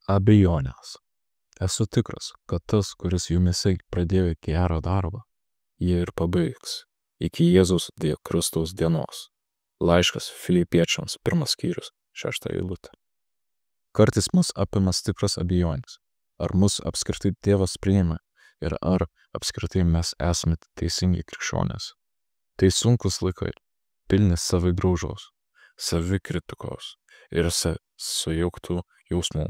abejonės. Esu tikras, kad tas, kuris jumyse pradėjo gerą darbą, jį ir pabaigs iki Jėzaus Kristaus dienos. Laiškas Filipiečiams 1 skyrius 6 eilutė. Kartais mus apima stipras abejonės, ar mus apskritai Dievas priima ir ar apskritai mes esame teisingi krikščionės. Tai sunkus laikai, pilni savigraužos, savikritikos ir sujauktų jausmų.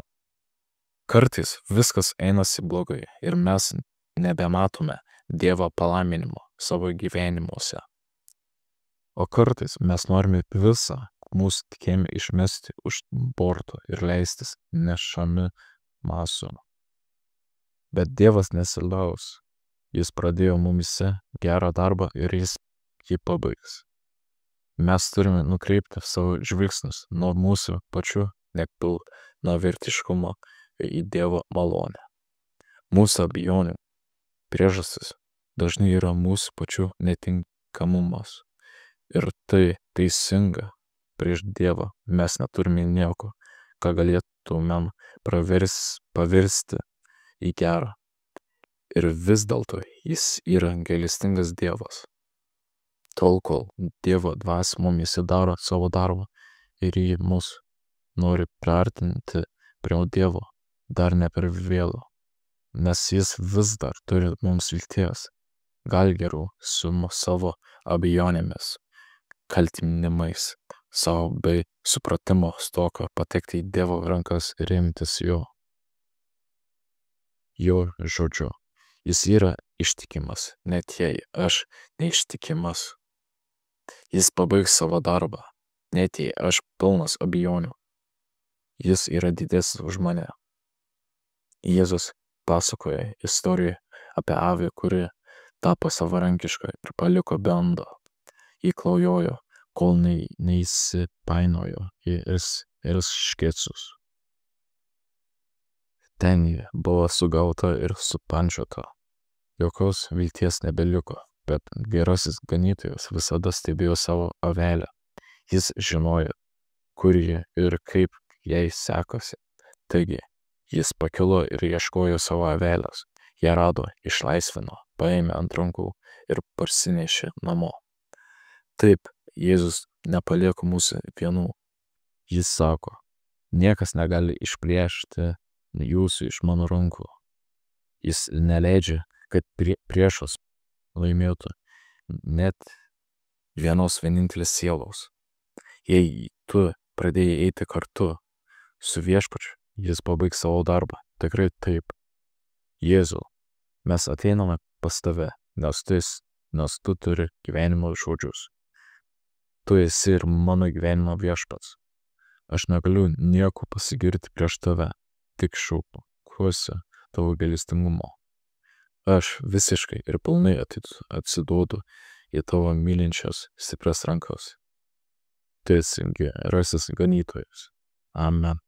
Kartais viskas einasi blogai ir mes nebematome Dievo palaiminimo savo gyvenimuose. O kartais mes norime visą mūsų tikėjimą išmesti už borto ir leistis nešami masų. Bet Dievas nesiliaus. Jis pradėjo mumyse gerą darbą ir jis jį pabaigs. Mes turime nukreipti savo žvilgsnius nuo mūsų pačių nepilnavertiškumo į Dievo malonę. Mūsų abejonių priežastis dažnai yra mūsų pačių netinkamumas. Ir tai teisinga prieš Dievą. Mes neturime nieko, ką galėtumėm pavirsti į gerą. Ir vis dėlto jis yra gailestingas Dievas. Tol, kol Dievo dvasia mumyse daro savo darbą ir jį mus nori priartinti prie Dievo, dar ne per vėlu, nes jis vis dar turi mums vilties, gal geriau su savo abejonėmis, kaltinimais savo bei supratimo stoką patekti į Dievo rankas ir imtis jo žodžiu. Jis yra ištikimas, net jei aš neištikimas. Jis pabaigs savo darbą, net jei aš pilnas abejonių. Jis yra didesnis už mane. Jėzus pasakoja istoriją apie avį, kuri tapo savarankiška ir paliko bandą. Jį klaujojo, kol neįsipainiojo į erškėčius. Ten ji buvo sugauta ir supančiota. Jokios vilties nebeliko, bet gerasis ganytojas visada stebėjo savo avelę. Jis žinojo, kur ji ir kaip jai sekasi. Taigi, jis pakilo ir ieškojo savo avelės. Ją rado, išlaisvino, paėmė ant rankų ir parsinešė namo. Taip, Jėzus nepalieka mūsų vienų. Jis sako, niekas negali išplėšti jūsų iš mano rankų. Jis neleidžia, kad priešas laimėtų net vienos vienintelės sielos. Jei tu pradėjai eiti kartu su viešpačiu, jis pabaigs savo darbą. Tikrai taip. Jėzau, mes ateiname pas tave, nes tu turi gyvenimo žodžius. Tu esi ir mano gyvenimo viešpats. Aš negaliu nieko pasigirti prieš tave, tik šaukiuosi tavo gailestingumo. Aš visiškai ir pilnai atsiduodu į tavo mylinčias stiprias rankas. Tu esi gerasis ganytojas. Amen.